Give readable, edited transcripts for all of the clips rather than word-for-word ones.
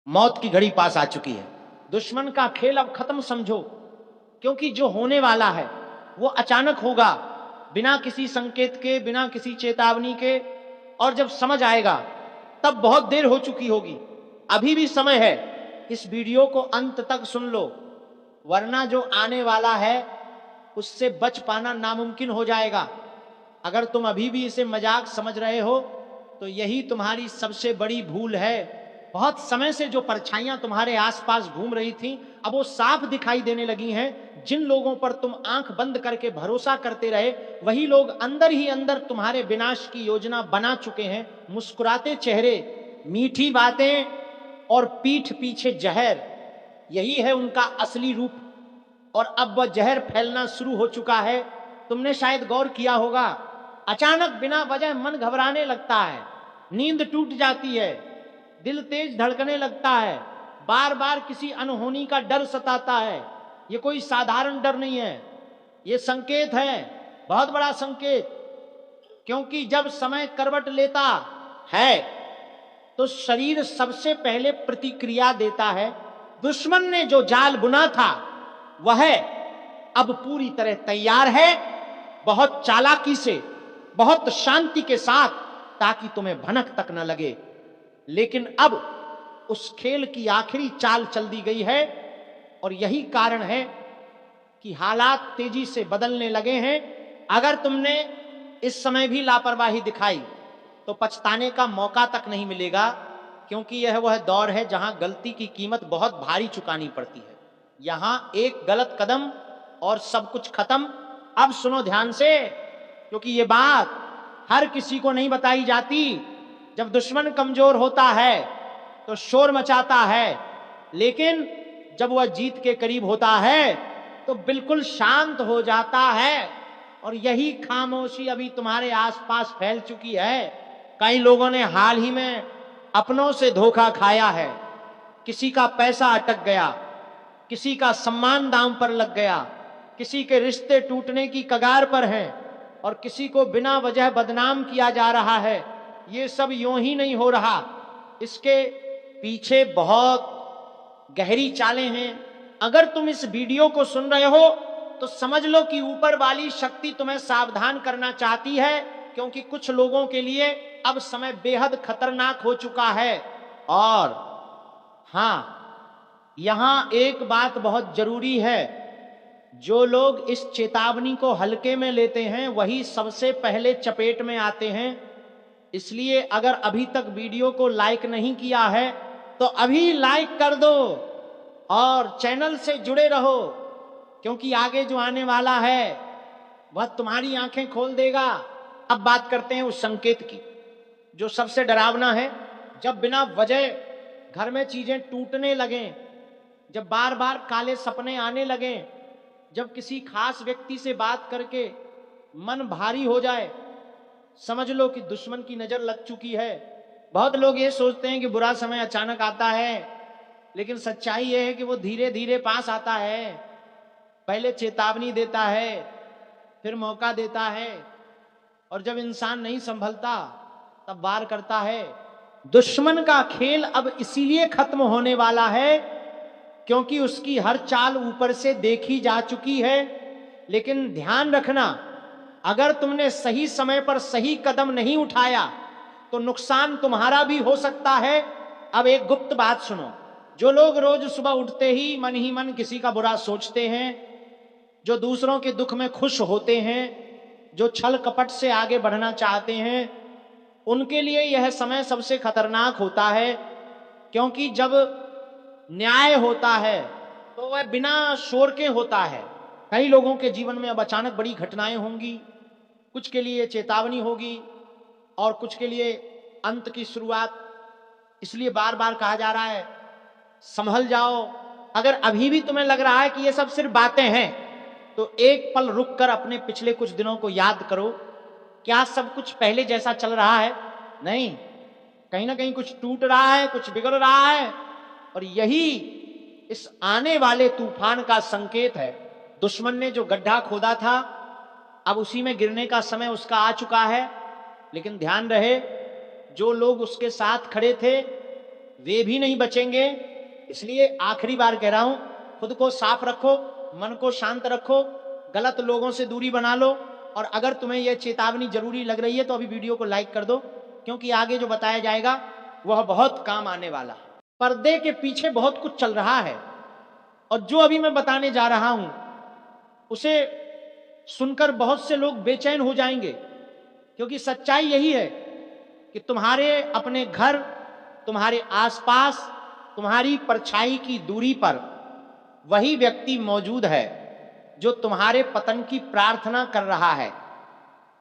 मौत की घड़ी पास आ चुकी है। दुश्मन का खेल अब खत्म समझो, क्योंकि जो होने वाला है वो अचानक होगा, बिना किसी संकेत के, बिना किसी चेतावनी के। और जब समझ आएगा तब बहुत देर हो चुकी होगी। अभी भी समय है, इस वीडियो को अंत तक सुन लो, वरना जो आने वाला है उससे बच पाना नामुमकिन हो जाएगा। अगर तुम अभी भी इसे मजाक समझ रहे हो तो यही तुम्हारी सबसे बड़ी भूल है। बहुत समय से जो परछाइयां तुम्हारे आसपास घूम रही थीं, अब वो साफ दिखाई देने लगी हैं। जिन लोगों पर तुम आंख बंद करके भरोसा करते रहे, वही लोग अंदर ही अंदर तुम्हारे विनाश की योजना बना चुके हैं। मुस्कुराते चेहरे, मीठी बातें और पीठ पीछे जहर, यही है उनका असली रूप। और अब वह जहर फैलना शुरू हो चुका है। तुमने शायद गौर किया होगा, अचानक बिना वजह मन घबराने लगता है, नींद टूट जाती है, दिल तेज धड़कने लगता है, बार बार किसी अनहोनी का डर सताता है। ये कोई साधारण डर नहीं है, ये संकेत है, बहुत बड़ा संकेत। क्योंकि जब समय करवट लेता है तो शरीर सबसे पहले प्रतिक्रिया देता है। दुश्मन ने जो जाल बुना था वह अब पूरी तरह तैयार है, बहुत चालाकी से, बहुत शांति के साथ, ताकि तुम्हें भनक तक न लगे। लेकिन अब उस खेल की आखिरी चाल चल दी गई है, और यही कारण है कि हालात तेजी से बदलने लगे हैं। अगर तुमने इस समय भी लापरवाही दिखाई तो पछताने का मौका तक नहीं मिलेगा, क्योंकि यह वह दौर है जहां गलती की कीमत बहुत भारी चुकानी पड़ती है। यहां एक गलत कदम और सब कुछ खत्म। अब सुनो ध्यान से, क्योंकि ये बात हर किसी को नहीं बताई जाती। जब दुश्मन कमजोर होता है तो शोर मचाता है, लेकिन जब वह जीत के करीब होता है तो बिल्कुल शांत हो जाता है। और यही खामोशी अभी तुम्हारे आसपास फैल चुकी है। कई लोगों ने हाल ही में अपनों से धोखा खाया है। किसी का पैसा अटक गया, किसी का सम्मान दांव पर लग गया, किसी के रिश्ते टूटने की कगार पर हैं, और किसी को बिना वजह बदनाम किया जा रहा है। ये सब यूं ही नहीं हो रहा, इसके पीछे बहुत गहरी चालें हैं। अगर तुम इस वीडियो को सुन रहे हो तो समझ लो कि ऊपर वाली शक्ति तुम्हें सावधान करना चाहती है, क्योंकि कुछ लोगों के लिए अब समय बेहद खतरनाक हो चुका है। और हां, यहां एक बात बहुत जरूरी है, जो लोग इस चेतावनी को हल्के में लेते हैं वही सबसे पहले चपेट में आते हैं। इसलिए अगर अभी तक वीडियो को लाइक नहीं किया है तो अभी लाइक कर दो और चैनल से जुड़े रहो, क्योंकि आगे जो आने वाला है वह तुम्हारी आंखें खोल देगा। अब बात करते हैं उस संकेत की जो सबसे डरावना है। जब बिना वजह घर में चीजें टूटने लगें, जब बार बार काले सपने आने लगें, जब किसी खास व्यक्ति से बात करके मन भारी हो जाए, समझ लो कि दुश्मन की नजर लग चुकी है। बहुत लोग ये सोचते हैं कि बुरा समय अचानक आता है, लेकिन सच्चाई यह है कि वो धीरे धीरे पास आता है। पहले चेतावनी देता है, फिर मौका देता है, और जब इंसान नहीं संभलता तब वार करता है। दुश्मन का खेल अब इसीलिए खत्म होने वाला है क्योंकि उसकी हर चाल ऊपर से देखी जा चुकी है। लेकिन ध्यान रखना, अगर तुमने सही समय पर सही कदम नहीं उठाया तो नुकसान तुम्हारा भी हो सकता है। अब एक गुप्त बात सुनो, जो लोग रोज सुबह उठते ही मन किसी का बुरा सोचते हैं, जो दूसरों के दुख में खुश होते हैं, जो छल कपट से आगे बढ़ना चाहते हैं, उनके लिए यह समय सबसे खतरनाक होता है। क्योंकि जब न्याय होता है तो वह बिना शोर के होता है। कई लोगों के जीवन में अब अचानक बड़ी घटनाएं होंगी, कुछ के लिए चेतावनी होगी और कुछ के लिए अंत की शुरुआत। इसलिए बार बार कहा जा रहा है, संभल जाओ। अगर अभी भी तुम्हें लग रहा है कि ये सब सिर्फ बातें हैं, तो एक पल रुक कर अपने पिछले कुछ दिनों को याद करो। क्या सब कुछ पहले जैसा चल रहा है? नहीं, कहीं ना कहीं कुछ टूट रहा है, कुछ बिगड़ रहा है, और यही इस आने वाले तूफान का संकेत है। दुश्मन ने जो गड्ढा खोदा था, अब उसी में गिरने का समय उसका आ चुका है। लेकिन ध्यान रहे, जो लोग उसके साथ खड़े थे वे भी नहीं बचेंगे। इसलिए आखिरी बार कह रहा हूं, खुद को साफ रखो, मन को शांत रखो, गलत लोगों से दूरी बना लो। और अगर तुम्हें यह चेतावनी जरूरी लग रही है तो अभी वीडियो को लाइक कर दो, क्योंकि आगे जो बताया जाएगा वह बहुत काम आने वाला है। पर्दे के पीछे बहुत कुछ चल रहा है, और जो अभी मैं बताने जा रहा हूं उसे सुनकर बहुत से लोग बेचैन हो जाएंगे, क्योंकि सच्चाई यही है कि तुम्हारे अपने घर, तुम्हारे आसपास, तुम्हारी परछाई की दूरी पर वही व्यक्ति मौजूद है जो तुम्हारे पतन की प्रार्थना कर रहा है।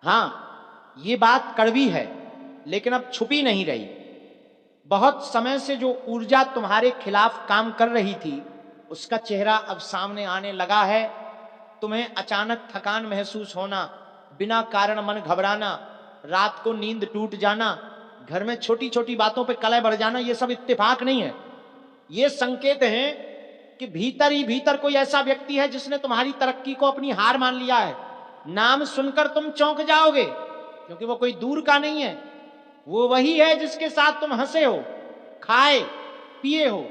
हां, ये बात कड़वी है, लेकिन अब छुपी नहीं रही। बहुत समय से जो ऊर्जा तुम्हारे खिलाफ काम कर रही थी, उसका चेहरा अब सामने आने लगा है। तुम्हें अचानक थकान महसूस होना, बिना कारण मन घबराना, रात को नींद टूट जाना, घर में छोटी छोटी बातों पे कलह बढ़ जाना, ये सब इत्तेफाक नहीं है। ये संकेत हैं कि भीतर ही भीतर कोई ऐसा व्यक्ति है जिसने तुम्हारी तरक्की को अपनी हार मान लिया है। नाम सुनकर तुम चौंक जाओगे, क्योंकि वो कोई दूर का नहीं है। वो वही है जिसके साथ तुम हंसे हो, खाए पिए हो,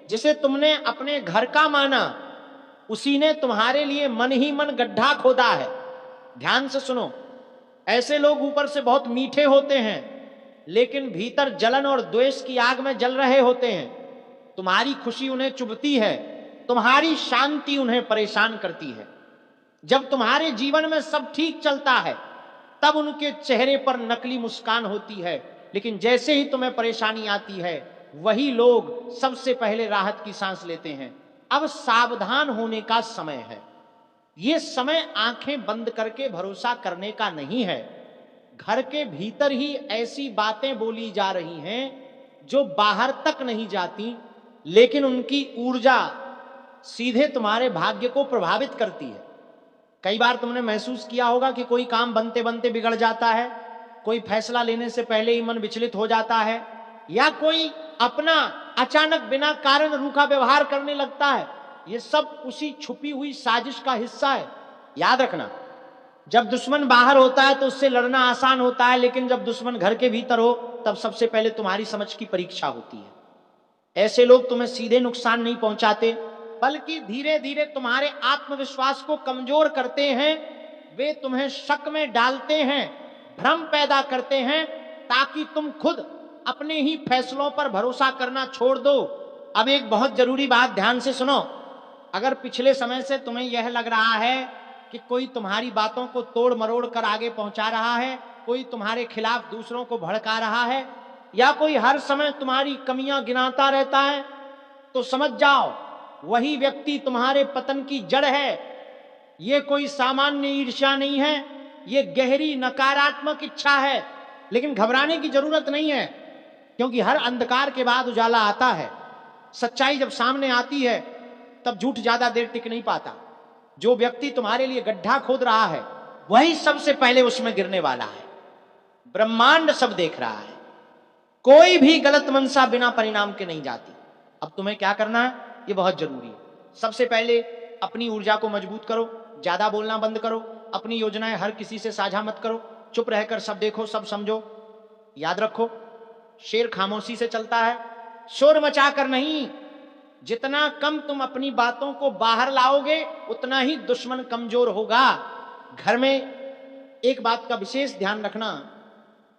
जिसे तुमने अपने घर का माना। उसी ने तुम्हारे लिए मन ही मन गड्ढा खोदा है। ध्यान से सुनो, ऐसे लोग ऊपर से बहुत मीठे होते हैं, लेकिन भीतर जलन और द्वेष की आग में जल रहे होते हैं। तुम्हारी खुशी उन्हें चुभती है, तुम्हारी शांति उन्हें परेशान करती है। जब तुम्हारे जीवन में सब ठीक चलता है, तब उनके चेहरे पर नकली मुस्कान होती है, लेकिन जैसे ही तुम्हें परेशानी आती है, वही लोग सबसे पहले राहत की सांस लेते हैं। अब सावधान होने का समय है। यह समय आंखें बंद करके भरोसा करने का नहीं है। घर के भीतर ही ऐसी बातें बोली जा रही हैं जो बाहर तक नहीं जाती, लेकिन उनकी ऊर्जा सीधे तुम्हारे भाग्य को प्रभावित करती है। कई बार तुमने महसूस किया होगा कि कोई काम बनते बनते बिगड़ जाता है, कोई फैसला लेने से पहले ही मन विचलित हो जाता है, या कोई अपना अचानक बिना कारण रूखा व्यवहार करने लगता है। यह सब उसी छुपी हुई साजिश का हिस्सा है। याद रखना, जब दुश्मन बाहर होता है तो उससे लड़ना आसान होता है, लेकिन जब दुश्मन घर के भीतर हो, तब सबसे पहले तुम्हारी समझ की परीक्षा होती है। ऐसे लोग तुम्हें सीधे नुकसान नहीं पहुंचाते, बल्कि धीरे धीरे तुम्हारे आत्मविश्वास को कमजोर करते हैं। वे तुम्हें शक में डालते हैं, भ्रम पैदा करते हैं, ताकि तुम खुद अपने ही फैसलों पर भरोसा करना छोड़ दो। अब एक बहुत जरूरी बात ध्यान से सुनो। अगर पिछले समय से तुम्हें यह लग रहा है कि कोई तुम्हारी बातों को तोड़ मरोड़ कर आगे पहुंचा रहा है, कोई तुम्हारे खिलाफ दूसरों को भड़का रहा है, या कोई हर समय तुम्हारी कमियां गिनाता रहता है, तो समझ जाओ वही व्यक्ति तुम्हारे पतन की जड़ है। यह कोई सामान्य ईर्ष्या नहीं है, यह गहरी नकारात्मक इच्छा है। लेकिन घबराने की जरूरत नहीं है, क्योंकि हर अंधकार के बाद उजाला आता है। सच्चाई जब सामने आती है, तब झूठ ज्यादा देर टिक नहीं पाता। जो व्यक्ति तुम्हारे लिए गड्ढा खोद रहा है, वही सबसे पहले उसमें गिरने वाला है। ब्रह्मांड सब देख रहा है। कोई भी गलत मनसा बिना परिणाम के नहीं जाती। अब तुम्हें क्या करना है, ये बहुत जरूरी है। सबसे पहले अपनी ऊर्जा को मजबूत करो, ज्यादा बोलना बंद करो, अपनी योजनाएं हर किसी से साझा मत करो, चुप रहकर सब देखो सब समझो। याद रखो, शेर खामोशी से चलता है, शोर मचाकर नहीं। जितना कम तुम अपनी बातों को बाहर लाओगे, उतना ही दुश्मन कमजोर होगा। घर में एक बात का विशेष ध्यान रखना,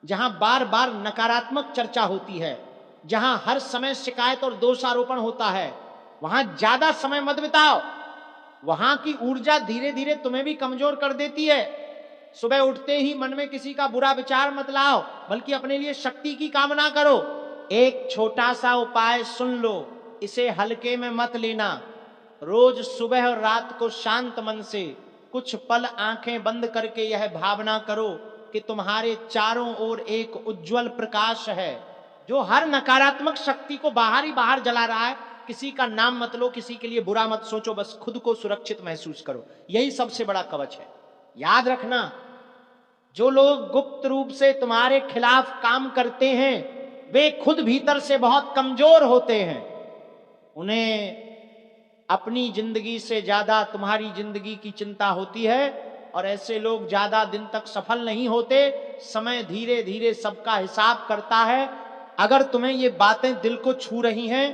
जहां बार बार नकारात्मक चर्चा होती है, जहां हर समय शिकायत और दोषारोपण होता है, वहां ज्यादा समय मत बिताओ। वहां की ऊर्जा धीरे धीरे तुम्हें भी कमजोर कर देती है। सुबह उठते ही मन में किसी का बुरा विचार मत लाओ, बल्कि अपने लिए शक्ति की कामना करो। एक छोटा सा उपाय सुन लो, इसे हल्के में मत लेना। रोज सुबह और रात को शांत मन से कुछ पल आंखें बंद करके यह भावना करो कि तुम्हारे चारों ओर एक उज्जवल प्रकाश है, जो हर नकारात्मक शक्ति को बाहर ही बाहर जला रहा है। किसी का नाम मत लो, किसी के लिए बुरा मत सोचो, बस खुद को सुरक्षित महसूस करो। यही सबसे बड़ा कवच है। याद रखना, जो लोग गुप्त रूप से तुम्हारे खिलाफ काम करते हैं, वे खुद भीतर से बहुत कमजोर होते हैं। उन्हें अपनी जिंदगी से ज्यादा तुम्हारी जिंदगी की चिंता होती है, और ऐसे लोग ज्यादा दिन तक सफल नहीं होते। समय धीरे धीरे सबका हिसाब करता है। अगर तुम्हें ये बातें दिल को छू रही हैं,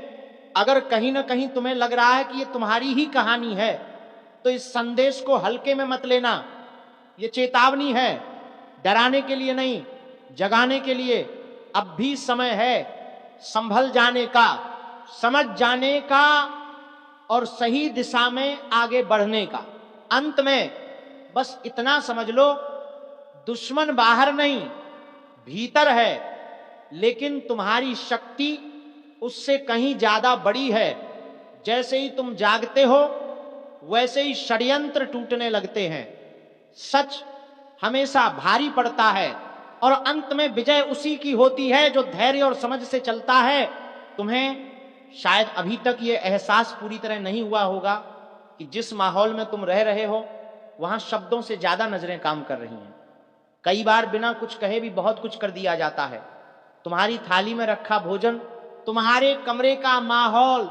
अगर कहीं ना कहीं तुम्हें लग रहा है कि ये तुम्हारी ही कहानी है, तो इस संदेश को हल्के में मत लेना। ये चेतावनी है, डराने के लिए नहीं, जगाने के लिए। अब भी समय है संभल जाने का, समझ जाने का और सही दिशा में आगे बढ़ने का। अंत में बस इतना समझ लो, दुश्मन बाहर नहीं भीतर है, लेकिन तुम्हारी शक्ति उससे कहीं ज्यादा बड़ी है। जैसे ही तुम जागते हो वैसे ही षड्यंत्र टूटने लगते हैं। सच हमेशा भारी पड़ता है और अंत में विजय उसी की होती है जो धैर्य और समझ से चलता है। तुम्हें शायद अभी तक ये एहसास पूरी तरह नहीं हुआ होगा कि जिस माहौल में तुम रह रहे हो वहां शब्दों से ज्यादा नजरें काम कर रही हैं। कई बार बिना कुछ कहे भी बहुत कुछ कर दिया जाता है। तुम्हारी थाली में रखा भोजन, तुम्हारे कमरे का माहौल,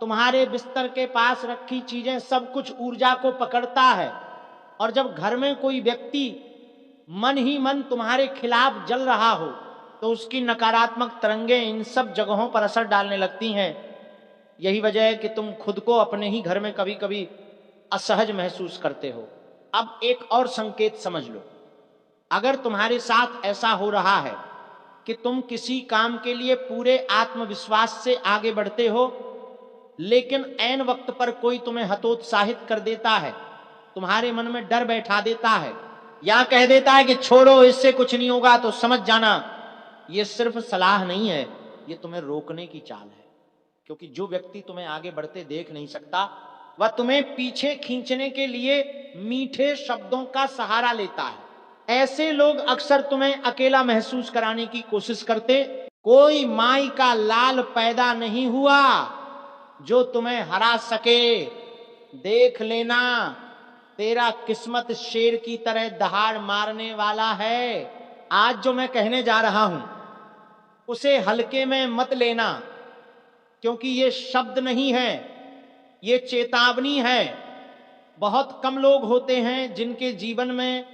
तुम्हारे बिस्तर के पास रखी चीजें, सब कुछ ऊर्जा को पकड़ता है। और जब घर में कोई व्यक्ति मन ही मन तुम्हारे खिलाफ जल रहा हो तो उसकी नकारात्मक तरंगें इन सब जगहों पर असर डालने लगती हैं। यही वजह है कि तुम खुद को अपने ही घर में कभी कभी असहज महसूस करते हो। अब एक और संकेत समझ लो, अगर तुम्हारे साथ ऐसा हो रहा है कि तुम किसी काम के लिए पूरे आत्मविश्वास से आगे बढ़ते हो, लेकिन ऐन वक्त पर कोई तुम्हें हतोत्साहित कर देता है, तुम्हारे मन में डर बैठा देता है या कह देता है कि छोड़ो इससे कुछ नहीं होगा, तो समझ जाना ये सिर्फ सलाह नहीं है, ये तुम्हें रोकने की चाल है। क्योंकि जो व्यक्ति तुम्हें आगे बढ़ते देख नहीं सकता वह तुम्हें पीछे खींचने के लिए मीठे शब्दों का सहारा लेता है। ऐसे लोग अक्सर तुम्हें अकेला महसूस कराने की कोशिश करते। कोई माई का लाल पैदा नहीं हुआ जो तुम्हें हरा सके। देख लेना, तेरा किस्मत शेर की तरह दहाड़ मारने वाला है। आज जो मैं कहने जा रहा हूं उसे हल्के में मत लेना, क्योंकि ये शब्द नहीं है, ये चेतावनी है। बहुत कम लोग होते हैं जिनके जीवन में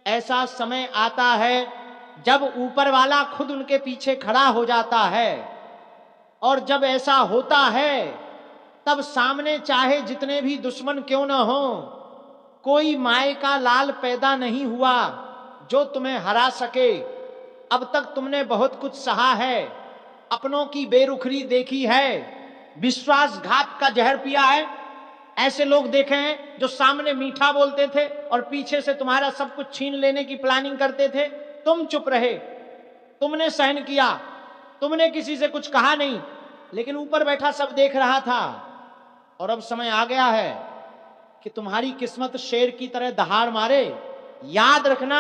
ऐसा समय आता है जब ऊपर वाला खुद उनके पीछे खड़ा हो जाता है। और जब ऐसा होता है तब सामने चाहे जितने भी दुश्मन क्यों न हो, कोई माए का लाल पैदा नहीं हुआ जो तुम्हें हरा सके। अब तक तुमने बहुत कुछ सहा है, अपनों की बेरुखरी देखी है, विश्वासघात का जहर पिया है। ऐसे लोग देखे हैं जो सामने मीठा बोलते थे और पीछे से तुम्हारा सब कुछ छीन लेने की प्लानिंग करते थे। तुम चुप रहे, तुमने सहन किया, तुमने किसी से कुछ कहा नहीं, लेकिन ऊपर बैठा सब देख रहा था। और अब समय आ गया है कि तुम्हारी किस्मत शेर की तरह दहाड़ मारे। याद रखना,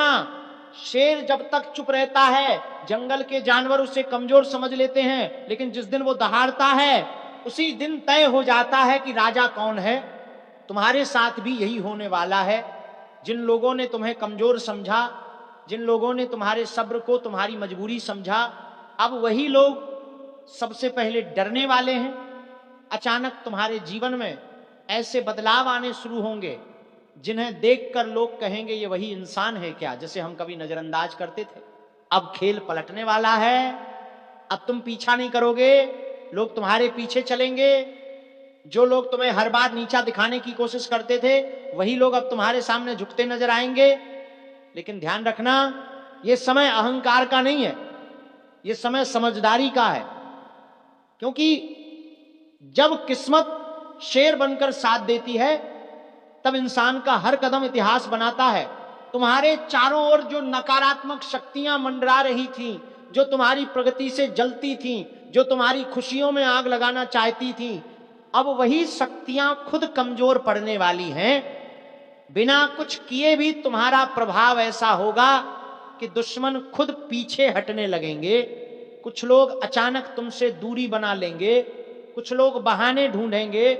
शेर जब तक चुप रहता है जंगल के जानवर उसे कमजोर समझ लेते हैं, लेकिन जिस दिन वो दहाड़ता है उसी दिन तय हो जाता है कि राजा कौन है। तुम्हारे साथ भी यही होने वाला है। जिन लोगों ने तुम्हें कमजोर समझा, जिन लोगों ने तुम्हारे सब्र को तुम्हारी मजबूरी समझा, अब वही लोग सबसे पहले डरने वाले हैं। अचानक तुम्हारे जीवन में ऐसे बदलाव आने शुरू होंगे जिन्हें देखकर लोग कहेंगे ये वही इंसान है क्या जिसे हम कभी नजरअंदाज करते थे। अब खेल पलटने वाला है। अब तुम पीछा नहीं करोगे, लोग तुम्हारे पीछे चलेंगे। जो लोग तुम्हें हर बार नीचा दिखाने की कोशिश करते थे वही लोग अब तुम्हारे सामने झुकते नजर आएंगे। लेकिन ध्यान रखना, यह समय अहंकार का नहीं है, यह समय समझदारी का है। क्योंकि जब किस्मत शेर बनकर साथ देती है तब इंसान का हर कदम इतिहास बनाता है। तुम्हारे चारों ओर जो नकारात्मक शक्तियां मंडरा रही थीं, जो तुम्हारी प्रगति से जलती थीं, जो तुम्हारी खुशियों में आग लगाना चाहती थीं, अब वही शक्तियां खुद कमजोर पड़ने वाली हैं। बिना कुछ किए भी तुम्हारा प्रभाव ऐसा होगा कि दुश्मन खुद पीछे हटने लगेंगे। कुछ लोग अचानक तुमसे दूरी बना लेंगे, कुछ लोग बहाने ढूंढेंगे,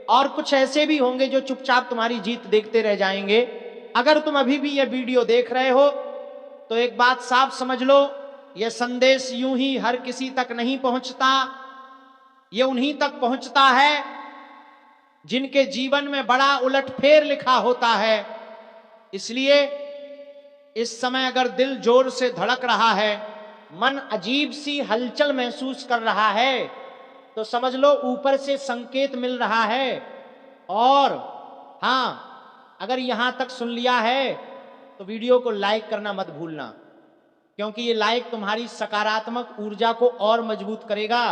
और कुछ ऐसे भी होंगे जो चुपचाप तुम्हारी जीत देखते रह जाएंगे। अगर तुम अभी भी यह वीडियो देख रहे हो तो एक बात साफ समझ लो, यह संदेश यूं ही हर किसी तक नहीं पहुंचता। यह उन्हीं तक पहुंचता है जिनके जीवन में बड़ा उलटफेर लिखा होता है। इसलिए इस समय अगर दिल जोर से धड़क रहा है मन अजीब सी हलचल महसूस कर रहा है तो समझ लो ऊपर से संकेत मिल रहा है। और हाँ, अगर यहां तक सुन लिया है तो वीडियो को लाइक करना मत भूलना, क्योंकि ये लाइक तुम्हारी सकारात्मक ऊर्जा को और मजबूत करेगा।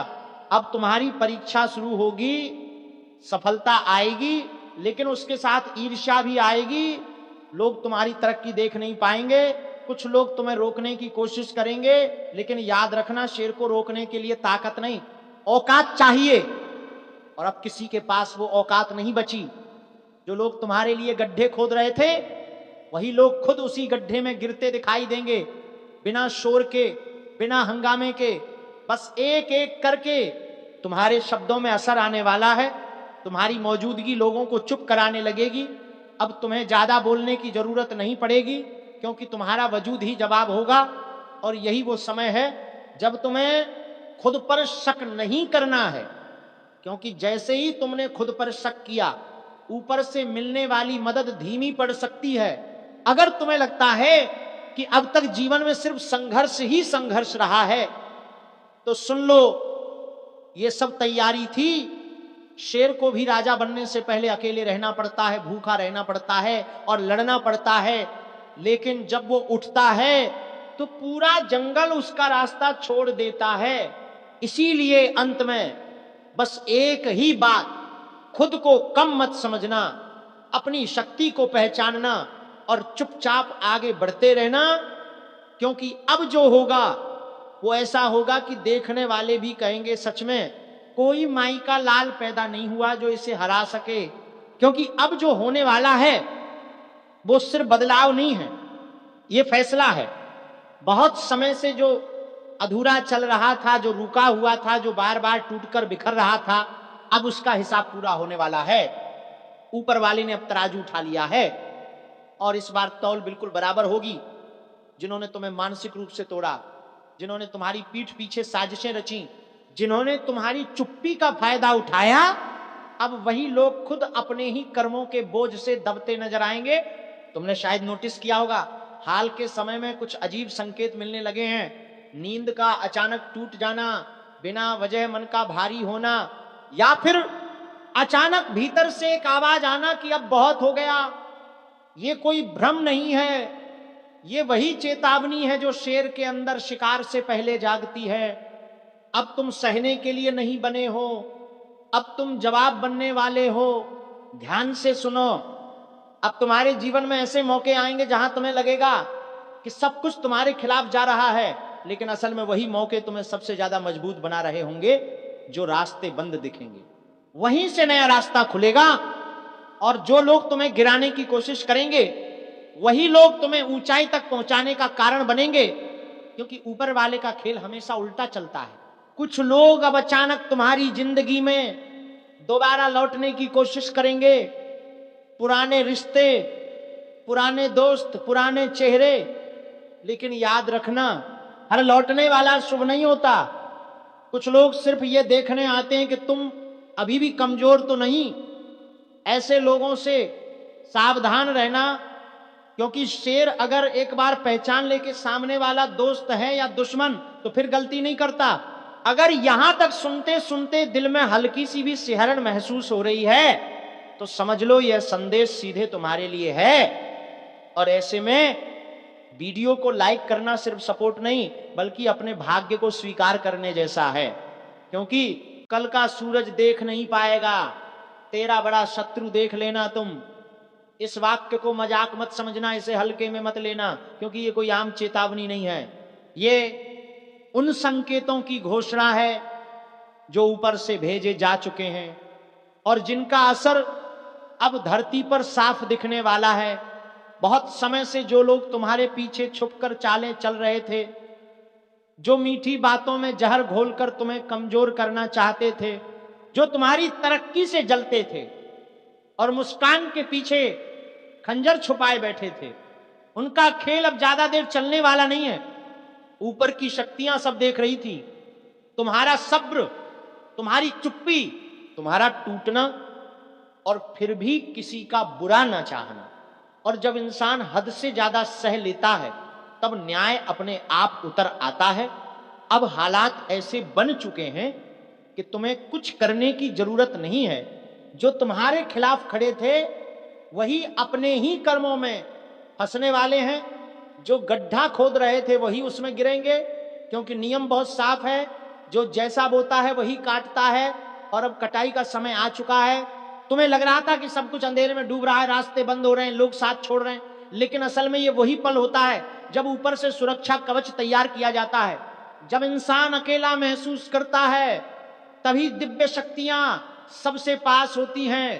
अब तुम्हारी परीक्षा शुरू होगी, सफलता आएगी, लेकिन उसके साथ ईर्ष्या भी आएगी। लोग तुम्हारी तरक्की देख नहीं पाएंगे, कुछ लोग तुम्हें रोकने की कोशिश करेंगे, लेकिन याद रखना, शेर को रोकने के लिए ताकत नहीं, औकात चाहिए। और अब किसी के पास वो औकात नहीं बची। जो लोग तुम्हारे लिए गड्ढे खोद रहे थे, वही लोग खुद उसी गड्ढे में गिरते दिखाई देंगे, बिना शोर के, बिना हंगामे के। बस एक एक करके तुम्हारे शब्दों में असर आने वाला है, तुम्हारी मौजूदगी लोगों को चुप कराने लगेगी। अब तुम्हें ज्यादा बोलने की जरूरत नहीं पड़ेगी, क्योंकि तुम्हारा वजूद ही जवाब होगा। और यही वो समय है जब तुम्हें खुद पर शक नहीं करना है, क्योंकि जैसे ही तुमने खुद पर शक किया, ऊपर से मिलने वाली मदद धीमी पड़ सकती है। अगर तुम्हें लगता है कि अब तक जीवन में सिर्फ संघर्ष ही संघर्ष रहा है, तो सुन लो, ये सब तैयारी थी। शेर को भी राजा बनने से पहले अकेले रहना पड़ता है, भूखा रहना पड़ता है और लड़ना पड़ता है। लेकिन जब वो उठता है तो पूरा जंगल उसका रास्ता छोड़ देता है। इसीलिए अंत में बस एक ही बात, खुद को कम मत समझना, अपनी शक्ति को पहचानना और चुपचाप आगे बढ़ते रहना। क्योंकि अब जो होगा वो ऐसा होगा कि देखने वाले भी कहेंगे, सच में कोई माई का लाल पैदा नहीं हुआ जो इसे हरा सके। क्योंकि अब जो होने वाला है वो सिर्फ बदलाव नहीं है, ये फैसला है। बहुत समय से जो अधूरा चल रहा था, जो रुका हुआ था, जो बार बार टूटकर बिखर रहा था, अब उसका हिसाब पूरा होने वाला है। ऊपर वाले ने अब तराजू उठा लिया है और इस बार तौल बिल्कुल बराबर होगी। जिन्होंने तुम्हें मानसिक रूप से तोड़ा, जिन्होंने तुम्हारी पीठ पीछे साजिशें रची, जिन्होंने तुम्हारी चुप्पी का फायदा उठाया, अब वही लोग खुद अपने ही कर्मों के बोझ से दबते नजर आएंगे। तुमने शायद नोटिस किया होगा, हाल के समय में कुछ अजीब संकेत मिलने लगे हैं। नींद का अचानक टूट जाना, बिना वजह मन का भारी होना, या फिर अचानक भीतर से एक आवाज आना कि अब बहुत हो गया। ये कोई भ्रम नहीं है, ये वही चेतावनी है जो शेर के अंदर शिकार से पहले जागती है। अब तुम सहने के लिए नहीं बने हो, अब तुम जवाब बनने वाले हो। ध्यान से सुनो, अब तुम्हारे जीवन में ऐसे मौके आएंगे जहां तुम्हें लगेगा कि सब कुछ तुम्हारे खिलाफ जा रहा है, लेकिन असल में वही मौके तुम्हें सबसे ज्यादा मजबूत बना रहे होंगे। जो रास्ते बंद दिखेंगे, वहीं से नया रास्ता खुलेगा। और जो लोग तुम्हें गिराने की कोशिश करेंगे, वही लोग तुम्हें ऊंचाई तक पहुंचाने का कारण बनेंगे। क्योंकि ऊपर वाले का खेल हमेशा उल्टा चलता है। कुछ लोग अब अचानक तुम्हारी जिंदगी में दोबारा लौटने की कोशिश करेंगे। पुराने रिश्ते, पुराने दोस्त, पुराने चेहरे। लेकिन याद रखना, हर लौटने वाला शुभ नहीं होता। कुछ लोग सिर्फ ये देखने आते हैं कि तुम अभी भी कमजोर तो नहीं। ऐसे लोगों से सावधान रहना, क्योंकि शेर अगर एक बार पहचान ले कि सामने वाला दोस्त है या दुश्मन, तो फिर गलती नहीं करता। अगर यहां तक सुनते सुनते दिल में हल्की सी भी सिहरन महसूस हो रही है, तो समझ लो यह संदेश सीधे तुम्हारे लिए है। और ऐसे में वीडियो को लाइक करना सिर्फ सपोर्ट नहीं, बल्कि अपने भाग्य को स्वीकार करने जैसा है। क्योंकि कल का सूरज देख नहीं पाएगा, तेरा बड़ा शत्रु देख लेना तुम। इस वाक्य को मजाक मत समझना, इसे हल्के में मत लेना, क्योंकि ये कोई आम चेतावनी नहीं है। ये उन संकेतों की घोषणा है जो ऊपर से भेजे जा चुके हैं और जिनका असर अब धरती पर साफ दिखने वाला है। बहुत समय से जो लोग तुम्हारे पीछे छुपकर चालें चल रहे थे, जो मीठी बातों में जहर घोलकर तुम्हें कमजोर करना चाहते थे, जो तुम्हारी तरक्की से जलते थे और मुस्कान के पीछे खंजर छुपाए बैठे थे, उनका खेल अब ज्यादा देर चलने वाला नहीं है। ऊपर की शक्तियां सब देख रही थी तुम्हारा सब्र, तुम्हारी चुप्पी, तुम्हारा टूटना और फिर भी किसी का बुरा ना चाहना। और जब इंसान हद से ज्यादा सह लेता है, तब न्याय अपने आप उतर आता है अब हालात ऐसे बन चुके हैं कि तुम्हें कुछ करने की जरूरत नहीं है। जो तुम्हारे खिलाफ खड़े थे वही अपने ही कर्मों में फंसने वाले हैं। जो गड्ढा खोद रहे थे वही उसमें गिरेंगे, क्योंकि नियम बहुत साफ है, जो जैसा बोता है वही काटता है। और अब कटाई का समय आ चुका है। तुम्हें लग रहा था कि सब कुछ अंधेरे में डूब रहा है, रास्ते बंद हो रहे हैं, लोग साथ छोड़ रहे हैं, लेकिन असल में ये वही पल होता है जब ऊपर से सुरक्षा कवच तैयार किया जाता है। जब इंसान अकेला महसूस करता है तभी दिव्य शक्तियां सबसे पास होती हैं।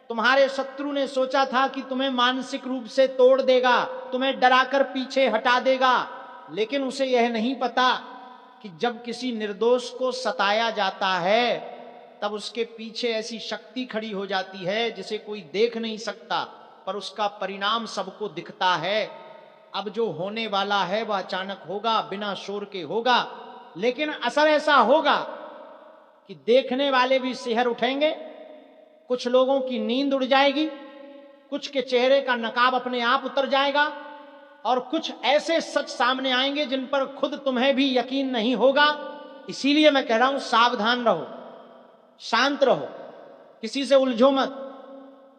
तुम्हारे शत्रु ने सोचा था कि तुम्हें मानसिक रूप से तोड़ देगा, तुम्हें डराकर पीछे हटा देगा, लेकिन उसे यह नहीं पता कि जब किसी निर्दोष को सताया जाता है तब उसके पीछे ऐसी शक्ति खड़ी हो जाती है जिसे कोई देख नहीं सकता, पर उसका परिणाम सबको दिखता है। अब जो होने वाला है वह अचानक होगा, बिना शोर के होगा, लेकिन असर ऐसा होगा कि देखने वाले भी सिहर उठेंगे, कुछ लोगों की नींद उड़ जाएगी, कुछ के चेहरे का नकाब अपने आप उतर जाएगा, और कुछ ऐसे सच सामने आएंगे जिन पर खुद तुम्हें भी यकीन नहीं होगा। इसीलिए मैं कह रहा हूं, सावधान रहो, शांत रहो, किसी से उलझो मत,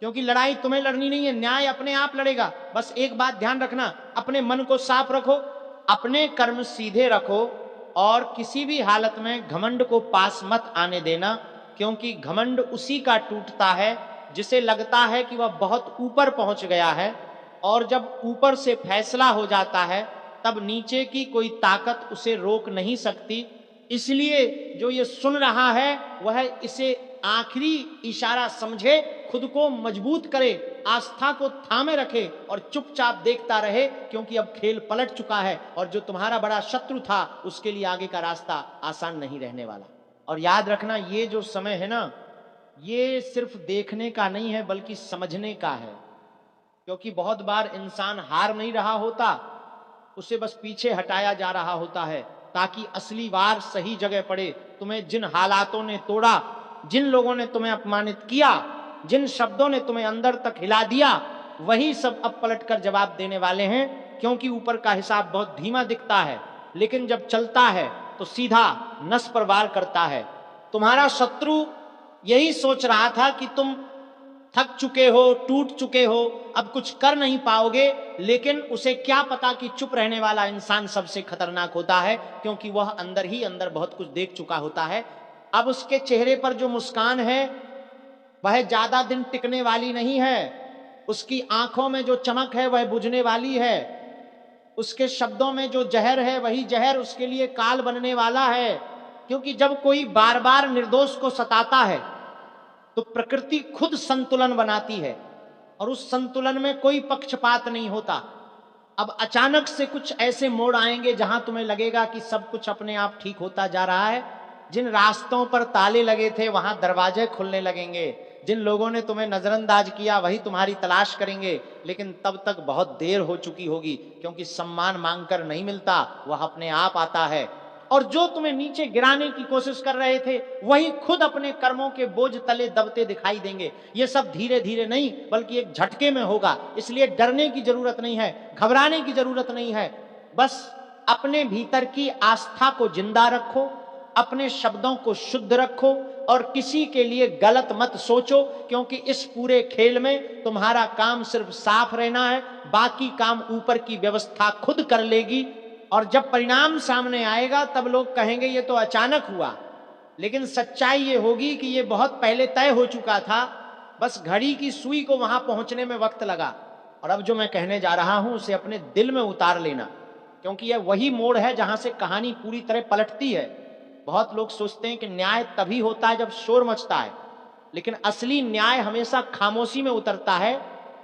क्योंकि लड़ाई तुम्हें लड़नी नहीं है, न्याय अपने आप लड़ेगा। बस एक बात ध्यान रखना, अपने मन को साफ रखो, अपने कर्म सीधे रखो, और किसी भी हालत में घमंड को पास मत आने देना, क्योंकि घमंड उसी का टूटता है जिसे लगता है कि वह बहुत ऊपर पहुंच गया है, और जब ऊपर से फैसला हो जाता है तब नीचे की कोई ताकत उसे रोक नहीं सकती। इसलिए जो ये सुन रहा है वह इसे आखिरी इशारा समझे, खुद को मजबूत करे, आस्था को थामे रखे और चुपचाप देखता रहे, क्योंकि अब खेल पलट चुका है और जो तुम्हारा बड़ा शत्रु था उसके लिए आगे का रास्ता आसान नहीं रहने वाला। और याद रखना, ये जो समय है ना, ये सिर्फ देखने का नहीं है बल्कि समझने का है, क्योंकि बहुत बार इंसान हार नहीं रहा होता, उसे बस पीछे हटाया जा रहा होता है ताकि असली वार सही जगह पड़े। तुम्हें जिन हालातों ने तोड़ा, जिन लोगों ने तुम्हें अपमानित किया, जिन शब्दों ने तुम्हें अंदर तक हिला दिया, वही सब अब पलटकर जवाब देने वाले हैं, क्योंकि ऊपर का हिसाब बहुत धीमा दिखता है, लेकिन जब चलता है तो सीधा नस पर वार करता है। तुम्हारा शत्रु यही सोच रहा था कि तुम थक चुके हो, टूट चुके हो, अब कुछ कर नहीं पाओगे, लेकिन उसे क्या पता कि चुप रहने वाला इंसान सबसे खतरनाक होता है, क्योंकि वह अंदर ही अंदर बहुत कुछ देख चुका होता है। अब उसके चेहरे पर जो मुस्कान है वह ज्यादा दिन टिकने वाली नहीं है, उसकी आंखों में जो चमक है वह बुझने वाली है, उसके शब्दों में जो जहर है वही जहर उसके लिए काल बनने वाला है। क्योंकि जब कोई बार बार निर्दोष को सताता है तो प्रकृति खुद संतुलन बनाती है, और उस संतुलन में कोई पक्षपात नहीं होता। अब अचानक से कुछ ऐसे मोड़ आएंगे जहां तुम्हें लगेगा कि सब कुछ अपने आप ठीक होता जा रहा है। जिन रास्तों पर ताले लगे थे वहां दरवाजे खुलने लगेंगे, जिन लोगों ने तुम्हें नजरअंदाज किया वही तुम्हारी तलाश करेंगे, लेकिन तब तक बहुत देर हो चुकी होगी, क्योंकि सम्मान मांगकर नहीं मिलता, वह अपने आप आता है। और जो तुम्हें नीचे गिराने की कोशिश कर रहे थे वही खुद अपने कर्मों के बोझ तले दबते दिखाई देंगे। ये सब धीरे धीरे नहीं बल्कि एक झटके में होगा, इसलिए डरने की जरूरत नहीं है, घबराने की जरूरत नहीं है। बस अपने भीतर की आस्था को जिंदा रखो, अपने शब्दों को शुद्ध रखो, और किसी के लिए गलत मत सोचो, क्योंकि इस पूरे खेल में तुम्हारा काम सिर्फ साफ रहना है, बाकी काम ऊपर की व्यवस्था खुद कर लेगी। और जब परिणाम सामने आएगा तब लोग कहेंगे ये तो अचानक हुआ, लेकिन सच्चाई ये होगी कि ये बहुत पहले तय हो चुका था, बस घड़ी की सुई को वहां पहुंचने में वक्त लगा। और अब जो मैं कहने जा रहा हूं उसे अपने दिल में उतार लेना, क्योंकि यह वही मोड़ है जहां से कहानी पूरी तरह पलटती है। बहुत लोग सोचते हैं कि न्याय तभी होता है जब शोर मचता है, लेकिन असली न्याय हमेशा खामोशी में उतरता है,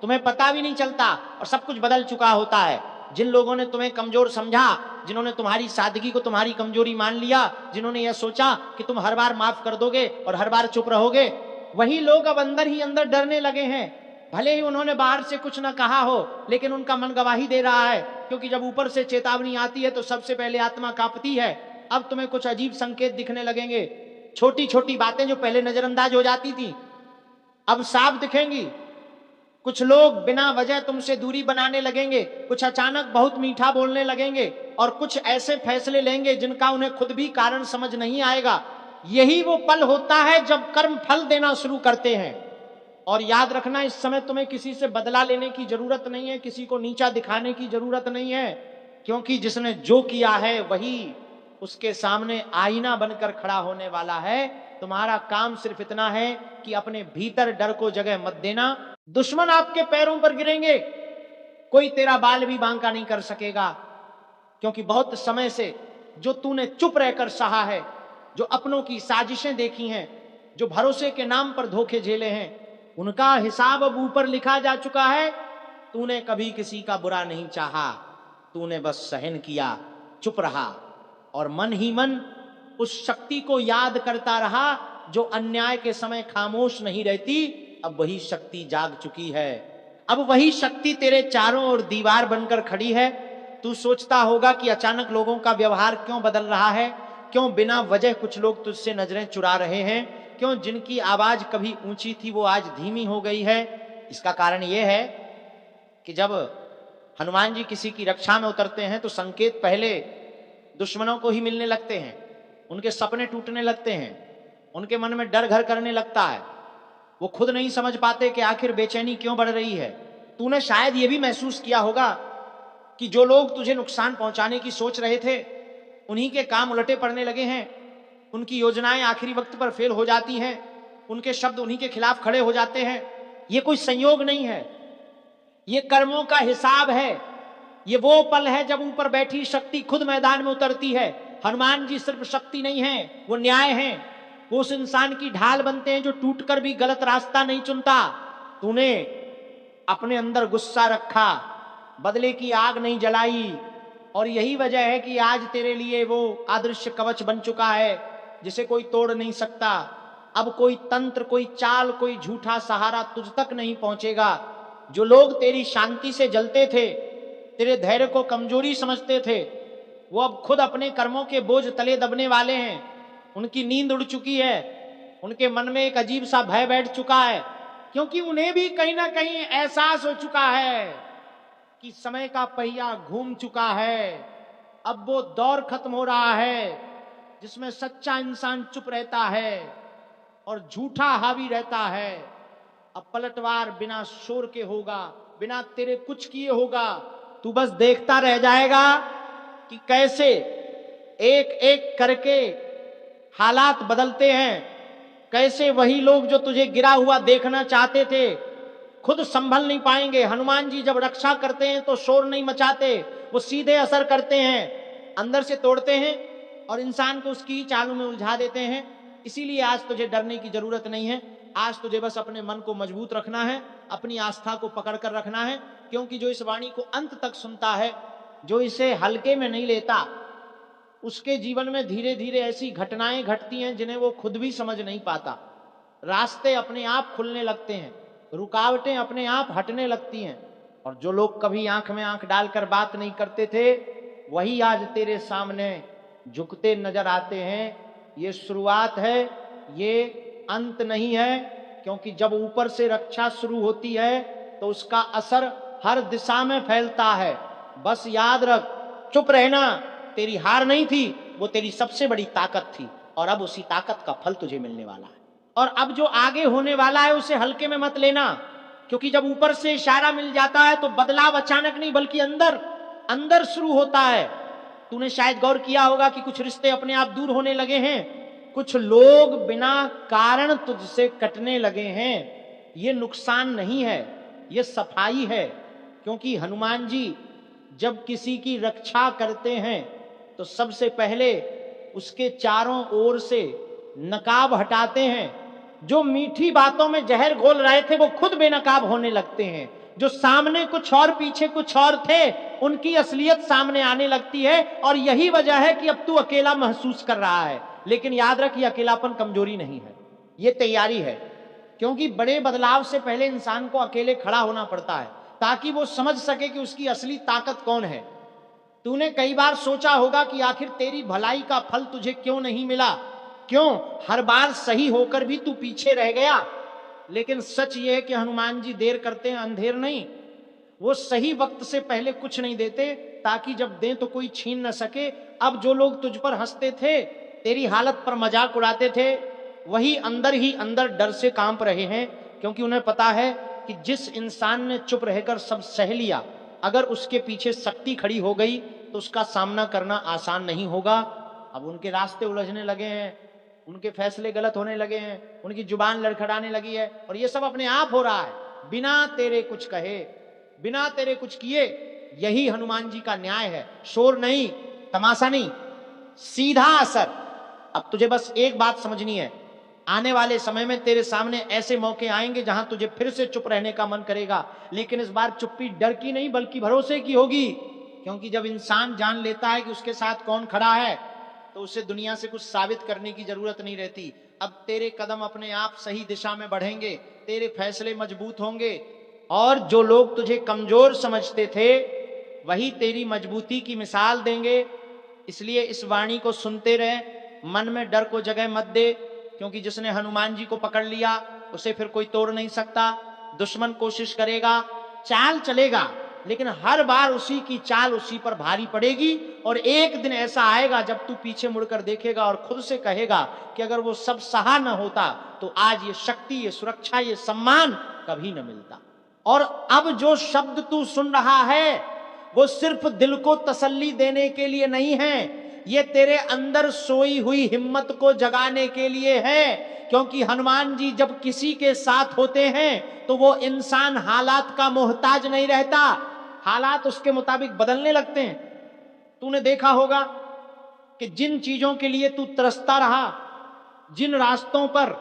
तुम्हें पता भी नहीं चलता और सब कुछ बदल चुका होता है। जिन लोगों ने तुम्हें कमजोर समझा, जिन्होंने तुम्हारी सादगी को तुम्हारी कमजोरी मान लिया, जिन्होंने यह सोचा कि तुम हर बार माफ कर दोगे और हर बार चुप रहोगे, वही लोग अब अंदर ही अंदर डरने लगे हैं। भले ही उन्होंने बाहर से कुछ ना कहा हो, लेकिन उनका मन गवाही दे रहा है, क्योंकि जब ऊपर से चेतावनी आती है तो सबसे पहले आत्मा कांपती है। अब तुम्हें कुछ अजीब संकेत दिखने लगेंगे, छोटी छोटी बातें जो पहले नजरअंदाज हो जाती थी अब साफ दिखेंगी। कुछ लोग बिना वजह तुमसे दूरी बनाने लगेंगे, कुछ अचानक बहुत मीठा बोलने लगेंगे, और कुछ ऐसे फैसले लेंगे जिनका उन्हें खुद भी कारण समझ नहीं आएगा। यही वो पल होता है जब कर्म फल देना शुरू करते हैं। और याद रखना, इस समय तुम्हें किसी से बदला लेने की जरूरत नहीं है, किसी को नीचा दिखाने की जरूरत नहीं है, क्योंकि जिसने जो किया है वही उसके सामने आईना बनकर खड़ा होने वाला है। तुम्हारा काम सिर्फ इतना है कि अपने भीतर डर को जगह मत देना। दुश्मन आपके पैरों पर गिरेंगे, कोई तेरा बाल भी बांका नहीं कर सकेगा, क्योंकि बहुत समय से जो तूने चुप रहकर सहा है, जो अपनों की साजिशें देखी हैं, जो भरोसे के नाम पर धोखे झेले हैं, उनका हिसाब अब ऊपर लिखा जा चुका है। तूने कभी किसी का बुरा नहीं चाहा, तूने बस सहन किया, चुप रहा और मन ही मन उस शक्ति को याद करता रहा जो अन्याय के समय खामोश नहीं रहती। अब वही शक्ति जाग चुकी है, अब वही शक्ति तेरे चारों ओर दीवार बनकर खड़ी है। तू सोचता होगा कि अचानक लोगों का व्यवहार क्यों बदल रहा है, क्यों बिना वजह कुछ लोग तुझसे नजरें चुरा रहे हैं, क्यों जिनकी आवाज कभी ऊंची थी वो आज धीमी हो गई है। इसका कारण यह है कि जब हनुमान जी किसी की रक्षा में उतरते हैं तो संकेत पहले दुश्मनों को ही मिलने लगते हैं, उनके सपने टूटने लगते हैं, उनके मन में डर घर करने लगता है। वो खुद नहीं समझ पाते कि आखिर बेचैनी क्यों बढ़ रही है। तूने शायद ये भी महसूस किया होगा कि जो लोग तुझे नुकसान पहुंचाने की सोच रहे थे उन्हीं के काम उलटे पड़ने लगे हैं, उनकी योजनाएं आखिरी वक्त पर फेल हो जाती हैं, उनके शब्द उन्हीं के खिलाफ खड़े हो जाते हैं। ये कोई संयोग नहीं है, ये कर्मों का हिसाब है। ये वो पल है जब ऊपर बैठी शक्ति खुद मैदान में उतरती है। हनुमान जी सिर्फ शक्ति नहीं है, वो न्याय है। वो उस इंसान की ढाल बनते हैं जो टूटकर भी गलत रास्ता नहीं चुनता। तूने अपने अंदर गुस्सा रखा, बदले की आग नहीं जलाई, और यही वजह है कि आज तेरे लिए वो अदृश्य कवच बन चुका है जिसे कोई तोड़ नहीं सकता। अब कोई तंत्र, कोई चाल, कोई झूठा सहारा तुझ तक नहीं पहुंचेगा। जो लोग तेरी शांति से जलते थे, तेरे धैर्य को कमजोरी समझते थे, वो अब खुद अपने कर्मों के बोझ तले दबने वाले हैं। उनकी नींद उड़ चुकी है, उनके मन में एक अजीब सा भय बैठ चुका है, क्योंकि उन्हें भी कहीं ना कहीं एहसास हो चुका है कि समय का पहिया घूम चुका है। अब वो दौर खत्म हो रहा है जिसमें सच्चा इंसान चुप रहता है और झूठा हावी रहता है। अब पलटवार बिना शोर के होगा, बिना तेरे कुछ किए होगा। तू बस देखता रह जाएगा कि कैसे एक एक करके हालात बदलते हैं, कैसे वही लोग जो तुझे गिरा हुआ देखना चाहते थे खुद संभल नहीं पाएंगे। हनुमान जी जब रक्षा करते हैं तो शोर नहीं मचाते, वो सीधे असर करते हैं, अंदर से तोड़ते हैं और इंसान को उसकी चालों में उलझा देते हैं। इसीलिए आज तुझे डरने की जरूरत नहीं है। आज तुझे बस अपने मन को मजबूत रखना है, अपनी आस्था को पकड़ कर रखना है, क्योंकि जो इस वाणी को अंत तक सुनता है, जो इसे हल्के में नहीं लेता, उसके जीवन में धीरे धीरे ऐसी घटनाएं घटती हैं जिन्हें वो खुद भी समझ नहीं पाता। रास्ते अपने आप खुलने लगते हैं, रुकावटें अपने आप हटने लगती हैं, और जो लोग कभी आंख में आंख डालकर बात नहीं करते थे वही आज तेरे सामने झुकते नजर आते हैं। ये शुरुआत है, ये अंत नहीं है, क्योंकि जब ऊपर से रक्षा शुरू होती है तो उसका असर हर दिशा में फैलता है। बस याद रख, चुप रहना तेरी हार नहीं थी, वो तेरी सबसे बड़ी ताकत थी, और अब उसी ताकत का फल तुझे मिलने वाला है। और अब जो आगे होने वाला है उसे हल्के में मत लेना, क्योंकि जब ऊपर से इशारा मिल जाता है तो बदलाव अचानक नहीं बल्कि अंदर अंदर शुरू होता है। तूने शायद गौर किया होगा कि कुछ रिश्ते अपने आप दूर होने लगे हैं, कुछ लोग बिना कारण तुझसे कटने लगे हैं। ये नुकसान नहीं है, ये सफाई है, क्योंकि हनुमान जी जब किसी की रक्षा करते हैं तो सबसे पहले उसके चारों ओर से नकाब हटाते हैं। जो मीठी बातों में जहर घोल रहे थे वो खुद बेनकाब होने लगते हैं। जो सामने कुछ और पीछे कुछ और थे उनकी असलियत सामने आने लगती है, और यही वजह है कि अब तू अकेला महसूस कर रहा है। लेकिन याद रख, ये अकेलापन कमजोरी नहीं है, ये तैयारी है, क्योंकि बड़े बदलाव से पहले इंसान को अकेले खड़ा होना पड़ता है ताकि वो समझ सके कि उसकी असली ताकत कौन है। तूने कई बार सोचा होगा कि आखिर तेरी भलाई का फल तुझे क्यों नहीं मिला, क्यों हर बार सही होकर भी तू पीछे रह गया। लेकिन सच ये है कि हनुमान जी देर करते हैं, अंधेर नहीं। वो सही वक्त से पहले कुछ नहीं देते, ताकि जब दें तो कोई छीन न सके। अब जो लोग तुझ पर हंसते थे, तेरी हालत पर मजाक उड़ाते थे, वही अंदर ही अंदर डर से कांप रहे हैं, क्योंकि उन्हें पता है कि जिस इंसान ने चुप रहकर सब सह लिया, अगर उसके पीछे शक्ति खड़ी हो गई तो उसका सामना करना आसान नहीं होगा। अब उनके रास्ते उलझने लगे हैं, उनके फैसले गलत होने लगे हैं, उनकी जुबान लड़खड़ाने लगी है, और ये सब अपने आप हो रहा है, बिना तेरे कुछ कहे, बिना तेरे कुछ किए। यही हनुमान जी का न्याय है, शोर नहीं, तमाशा नहीं, सीधा असर। अब तुझे बस एक बात समझनी है, आने वाले समय में तेरे सामने ऐसे मौके आएंगे जहां तुझे फिर से चुप रहने का मन करेगा, लेकिन इस बार चुप्पी डर की नहीं बल्कि भरोसे की होगी। क्योंकि जब इंसान जान लेता है कि उसके साथ कौन खड़ा है, तो उसे दुनिया से कुछ साबित करने की जरूरत नहीं रहती। अब तेरे कदम अपने आप सही दिशा में बढ़ेंगे, तेरे फैसले मजबूत होंगे, और जो लोग तुझे कमजोर समझते थे वही तेरी मजबूती की मिसाल देंगे। इसलिए इस वाणी को सुनते रहे, मन में डर को जगह मत दे, क्योंकि जिसने हनुमान जी को पकड़ लिया उसे फिर कोई तोड़ नहीं सकता। दुश्मन कोशिश करेगा, चाल चलेगा, लेकिन हर बार उसी की चाल उसी पर भारी पड़ेगी, और एक दिन ऐसा आएगा जब तू पीछे मुड़कर देखेगा और खुद से कहेगा कि अगर वो सब सहा न होता तो आज ये शक्ति, ये सुरक्षा, ये सम्मान कभी न मिलता। और अब जो शब्द तू सुन रहा है वो सिर्फ दिल को तसल्ली देने के लिए नहीं है, ये तेरे अंदर सोई हुई हिम्मत को जगाने के लिए है। क्योंकि हनुमान जी जब किसी के साथ होते हैं तो वो इंसान हालात का मोहताज नहीं रहता, हालात उसके मुताबिक बदलने लगते हैं। तूने देखा होगा कि जिन चीजों के लिए तू तरसता रहा, जिन रास्तों पर